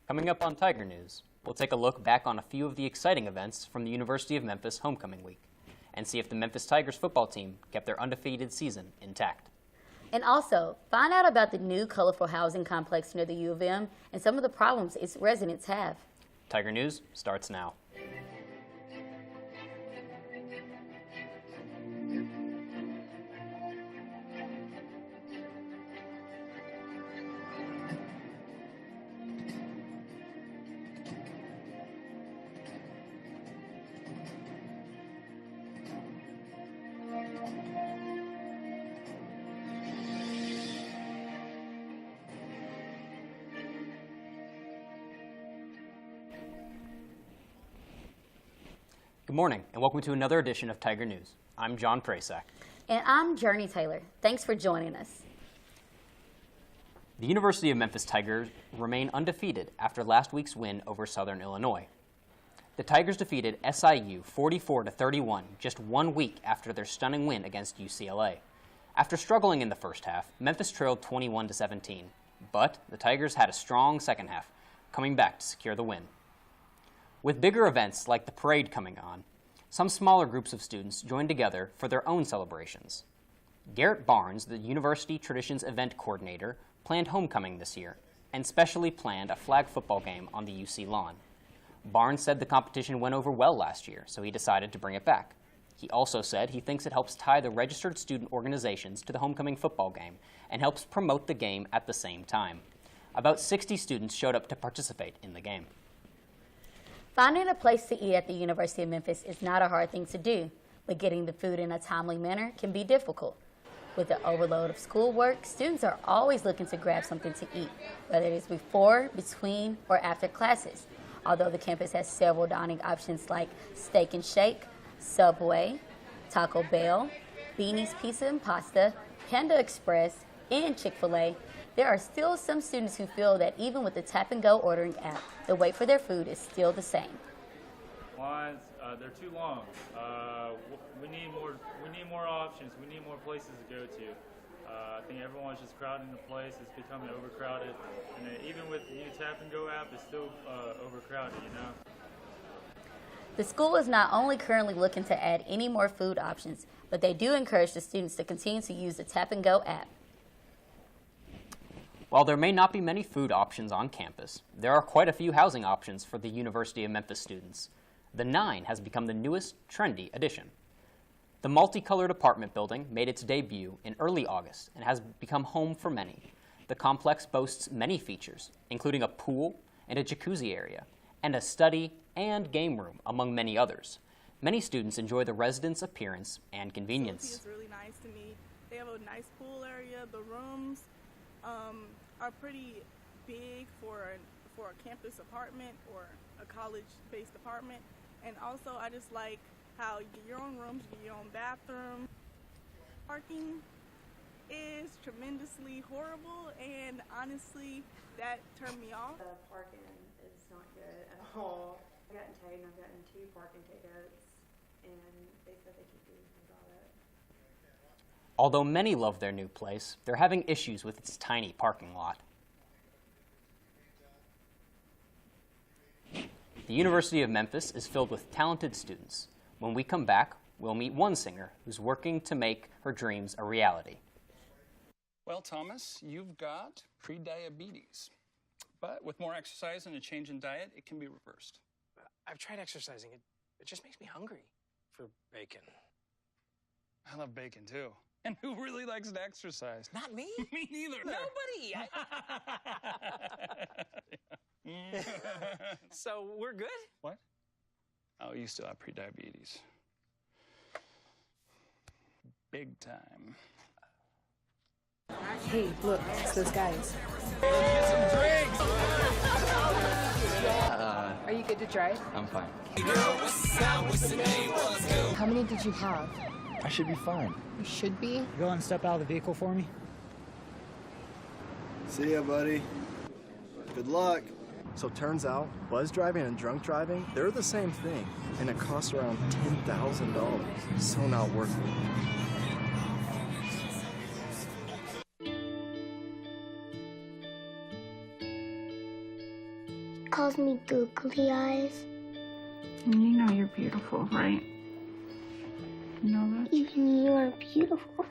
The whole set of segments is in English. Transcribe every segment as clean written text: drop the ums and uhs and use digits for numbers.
Coming up on Tiger News, we'll take a look back on a few of the exciting events from the University of Memphis homecoming week and see if the Memphis Tigers football team kept their undefeated season intact. And also, find out about the new colorful housing complex near the U of M and some of the problems its residents have. Tiger News starts now. Good morning, and welcome to another edition of Tiger News. I'm John Prasak. And I'm Journey Taylor. Thanks for joining us. The University of Memphis Tigers remain undefeated after last week's win over Southern Illinois. The Tigers defeated SIU 44-31 just 1 week after their stunning win against UCLA. After struggling in the first half, Memphis trailed 21-17, but the Tigers had a strong second half, coming back to secure the win. With bigger events like the parade coming on, some smaller groups of students joined together for their own celebrations. Garrett Barnes, the University Traditions event coordinator, planned homecoming this year and specially planned a flag football game on the UC lawn. Barnes said the competition went over well last year, so he decided to bring it back. He also said he thinks it helps tie the registered student organizations to the homecoming football game and helps promote the game at the same time. About 60 students showed up to participate in the game. Finding a place to eat at the University of Memphis is not a hard thing to do, but getting the food in a timely manner can be difficult. With the overload of schoolwork, students are always looking to grab something to eat, whether it is before, between, or after classes. Although the campus has several dining options like Steak and Shake, Subway, Taco Bell, Beanie's Pizza and Pasta, Panda Express, and Chick-fil-A, there are still some students who feel that even with the tap-and-go ordering app, the wait for their food is still the same. Lines, they're too long. We need more options. We need more places to go to. I think everyone's just crowding the place. It's becoming overcrowded, and even with the new tap-and-go app, it's still overcrowded. The school is not only currently looking to add any more food options, but they do encourage the students to continue to use the tap-and-go app. While there may not be many food options on campus, there are quite a few housing options for the University of Memphis students. The 9 has become the newest, trendy addition. The multicolored apartment building made its debut in early August and has become home for many. The complex boasts many features, including a pool and a jacuzzi area, and a study and game room, among many others. Many students enjoy the residence appearance and convenience. It's really nice to me. They have a nice pool area. The rooms are pretty big for a campus apartment or a college-based apartment. And also, I just like how you get your own rooms, you get your own bathroom. Parking is tremendously horrible, and honestly, that turned me off. The parking is not good at all. I've gotten tagged and I've gotten 2 parking tickets, and they said they keep doing things about it. Although many love their new place, they're having issues with its tiny parking lot. The University of Memphis is filled with talented students. When we come back, we'll meet one singer who's working to make her dreams a reality. Well, Thomas, you've got pre-diabetes. But with more exercise and a change in diet, it can be reversed. I've tried exercising. It just makes me hungry for bacon. I love bacon, too. And who really likes to exercise? Not me. Me neither. Nobody. So we're good? What? Oh, you still have pre-diabetes. Big time. Hey, look, it's those guys. Are you good to drive? I'm fine. How many did you have? I should be fine. You should be. Go and step out of the vehicle for me. See ya, buddy. Good luck. So turns out, buzz driving and drunk driving, they're the same thing, and it costs around $10,000. So not worth it. calls me googly eyes. You know you're beautiful, right? You know that? Even you are beautiful.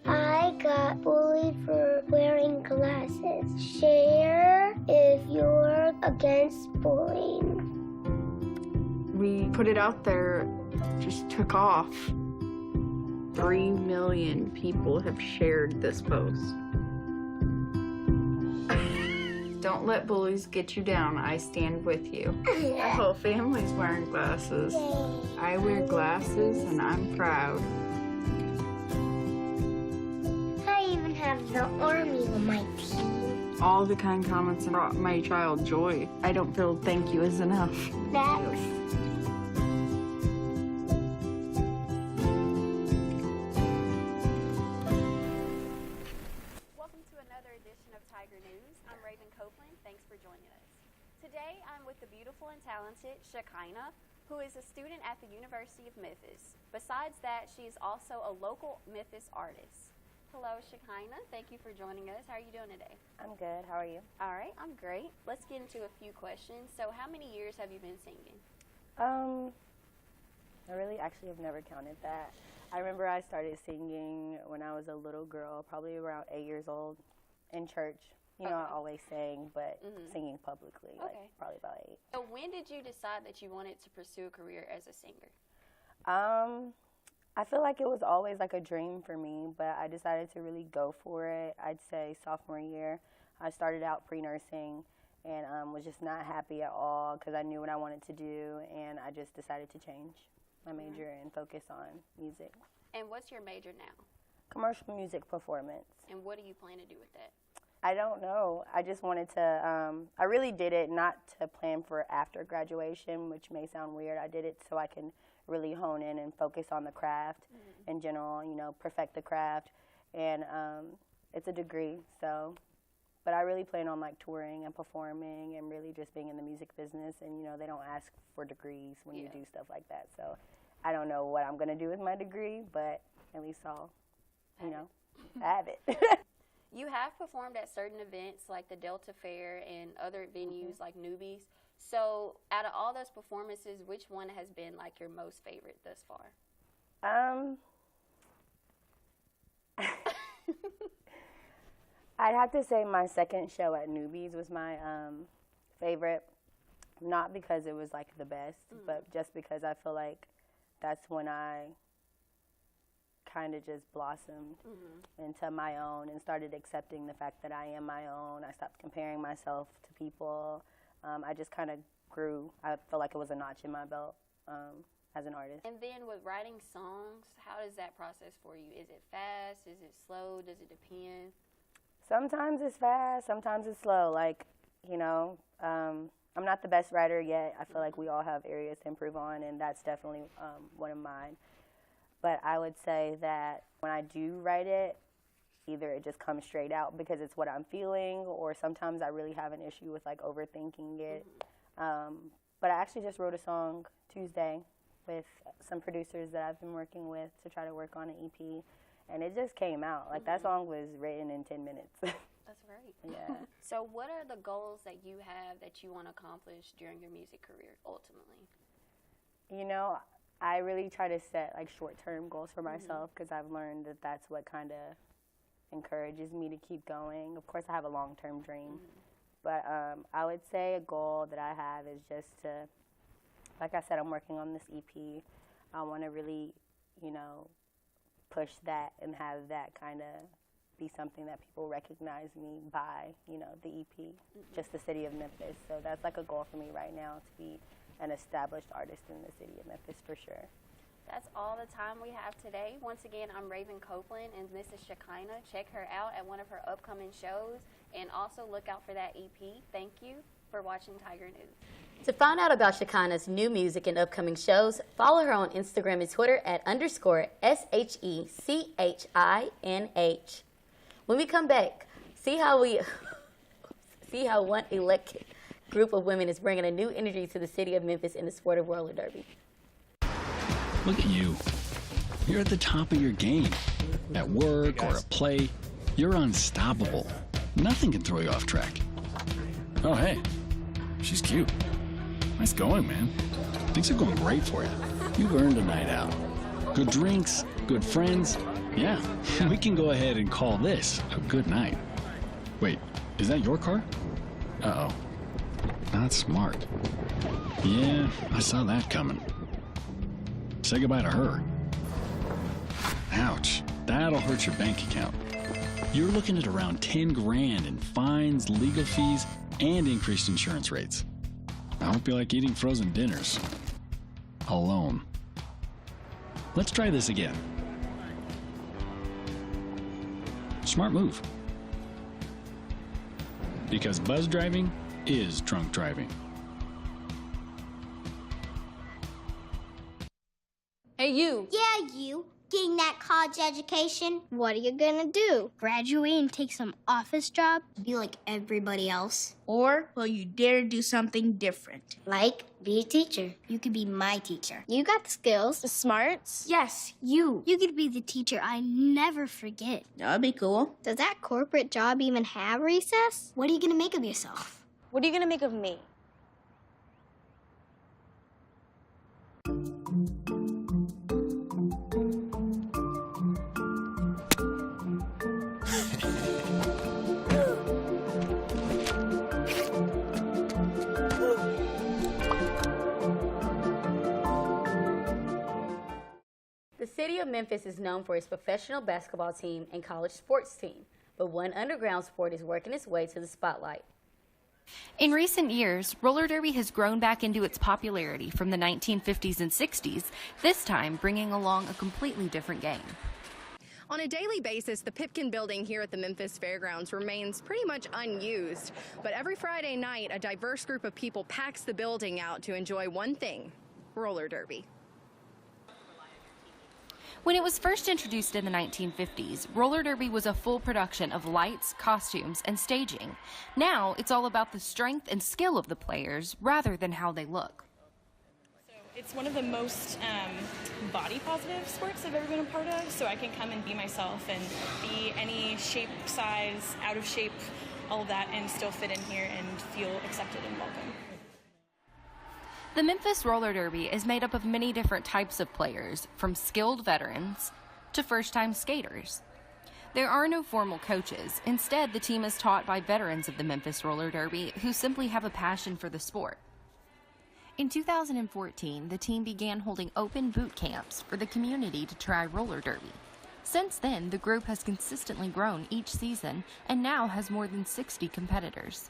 I got bullied for wearing glasses. Share if you're against bullying. We put it out there, just took off. 3 million people have shared this post. Don't let bullies get you down. I stand with you. The whole family's wearing glasses. I wear glasses and I'm proud. I even have the army on my team. All the kind comments brought my child joy. I don't feel thank you is enough. That's Thanks for joining us. Today, I'm with the beautiful and talented Shekinah, who is a student at the University of Memphis. Besides that, she is also a local Memphis artist. Hello, Shekinah. Thank you for joining us. How are you doing today? I'm good. How are you? All right, I'm great. Let's get into a few questions. So how many years have you been singing? I really actually have never counted that. I remember I started singing when I was a little girl, probably around 8 years old, in church. You know, I always sang, but singing publicly, like probably about 8. So when did you decide that you wanted to pursue a career as a singer? I feel like it was always like a dream for me, but I decided to really go for it. I'd say sophomore year. I started out pre-nursing and was just not happy at all because I knew what I wanted to do, and I just decided to change my major and focus on music. And what's your major now? Commercial music performance. And what do you plan to do with that? I don't know. I just wanted to, I really did it not to plan for after graduation, which may sound weird. I did it so I can really hone in and focus on the craft in general, you know, perfect the craft. And it's a degree, so, but I really plan on like touring and performing and really just being in the music business. And, you know, they don't ask for degrees when you do stuff like that. So I don't know what I'm going to do with my degree, but at least I'll, you know, have it. You have performed at certain events like the Delta Fair and other venues like Newbies. So out of all those performances, which one has been like your most favorite thus far? I'd have to say my second show at Newbies was my favorite, not because it was like the best, but just because I feel like that's when I kind of just blossomed into my own and started accepting the fact that I am my own. I stopped comparing myself to people. I just kind of grew. I feel like it was a notch in my belt as an artist. And then with writing songs, how does that process for you? Is it fast? Is it slow? Does it depend? Sometimes it's fast, sometimes it's slow. Like, you know, I'm not the best writer yet. I feel like we all have areas to improve on, and that's definitely one of mine. But I would say that when I do write it, either it just comes straight out because it's what I'm feeling, or sometimes I really have an issue with like overthinking it. But I actually just wrote a song Tuesday with some producers that I've been working with to try to work on an EP, and it just came out. Like that song was written in 10 minutes. That's great. Yeah. So what are the goals that you have that you want to accomplish during your music career ultimately? You know, I really try to set like short-term goals for myself because I've learned that that's what kind of encourages me to keep going. Of course, I have a long-term dream, but I would say a goal that I have is just to, like I said, I'm working on this EP. I want to really, you know, push that and have that kind of be something that people recognize me by, you know, the EP, just the city of Memphis. So that's like a goal for me right now, to be an established artist in the city of Memphis for sure. That's all the time we have today. Once again, I'm Raven Copeland, and this is Shekinah. Check her out at one of her upcoming shows, and also look out for that EP. Thank you for watching Tiger News. To find out about Shekinah's new music and upcoming shows, follow her on Instagram and Twitter at _SHECHINH. When we come back, see how one elected group of women is bringing a new energy to the city of Memphis in the sport of roller derby. Look at you. You're at the top of your game. At work or at play, you're unstoppable. Nothing can throw you off track. Oh, hey, she's cute. Nice going, man. Things are going great for you. You've earned a night out. Good drinks, good friends. Yeah, we can go ahead and call this a good night. Wait, is that your car? Uh-oh. Not smart. Yeah, I saw that coming. Say goodbye to her. Ouch, that'll hurt your bank account. You're looking at around 10 grand in fines, legal fees, and increased insurance rates. I hope you like eating frozen dinners. Alone. Let's try this again. Smart move. Because buzz driving is drunk driving. Hey, you. Yeah, you. Getting that college education? What are you gonna do? Graduate and take some office job? Be like everybody else? Or will you dare to do something different? Like, be a teacher. You could be my teacher. You got the skills. The smarts? Yes, you. You could be the teacher I never forget. That'd be cool. Does that corporate job even have recess? What are you gonna make of yourself? What are you gonna make of me? The city of Memphis is known for its professional basketball team and college sports team, but one underground sport is working its way to the spotlight. In recent years, roller derby has grown back into its popularity from the 1950s and 60s, this time bringing along a completely different game. On a daily basis, the Pipkin building here at the Memphis Fairgrounds remains pretty much unused. But every Friday night, a diverse group of people packs the building out to enjoy one thing, roller derby. When it was first introduced in the 1950s, roller derby was a full production of lights, costumes, and staging. Now, it's all about the strength and skill of the players rather than how they look. It's one of the most body positive sports I've ever been a part of, so I can come and be myself and be any shape, size, out of shape, all of that, and still fit in here and feel accepted and welcome. The Memphis Roller Derby is made up of many different types of players, from skilled veterans to first-time skaters. There are no formal coaches. Instead, the team is taught by veterans of the Memphis Roller Derby who simply have a passion for the sport. In 2014, the team began holding open boot camps for the community to try roller derby. Since then, the group has consistently grown each season and now has more than 60 competitors.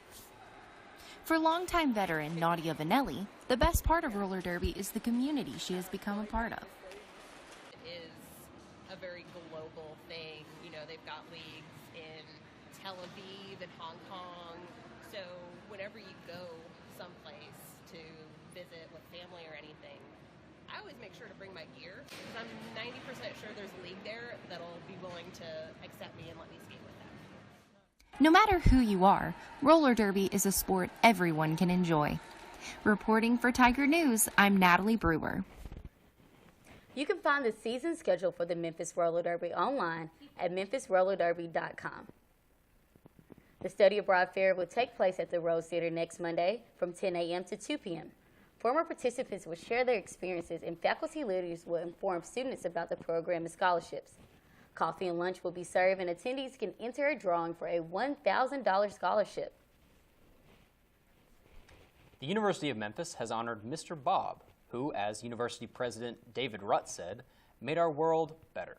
For longtime veteran Nadia Vanelli, the best part of roller derby is the community she has become a part of. It is a very global thing. You know, they've got leagues in Tel Aviv and Hong Kong. So whenever you go someplace to visit with family or anything, I always make sure to bring my gear because I'm 90% sure there's a league there that'll be willing to accept me and let me skate with them. No matter who you are, roller derby is a sport everyone can enjoy. Reporting for Tiger News, I'm Natalie Brewer. You can find the season schedule for the Memphis Roller Derby online at memphisrollerderby.com. The Study Abroad Fair will take place at the Rose Theater next Monday from 10 a.m. to 2 p.m. Former participants will share their experiences and faculty leaders will inform students about the program and scholarships. Coffee and lunch will be served and attendees can enter a drawing for a $1,000 scholarship. The University of Memphis has honored Mr. Bob, who, as University President David Rutt said, made our world better.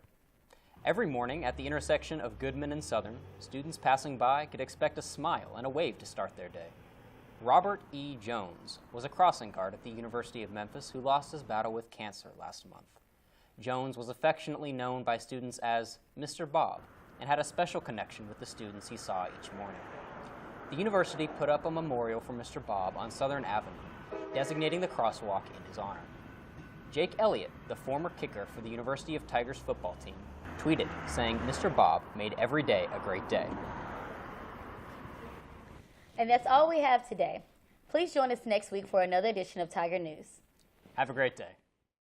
Every morning at the intersection of Goodman and Southern, students passing by could expect a smile and a wave to start their day. Robert E. Jones was a crossing guard at the University of Memphis who lost his battle with cancer last month. Jones was affectionately known by students as Mr. Bob and had a special connection with the students he saw each morning. The university put up a memorial for Mr. Bob on Southern Avenue, designating the crosswalk in his honor. Jake Elliott, the former kicker for the University of Tigers football team, tweeted saying Mr. Bob made every day a great day. And that's all we have today. Please join us next week for another edition of Tiger News. Have a great day.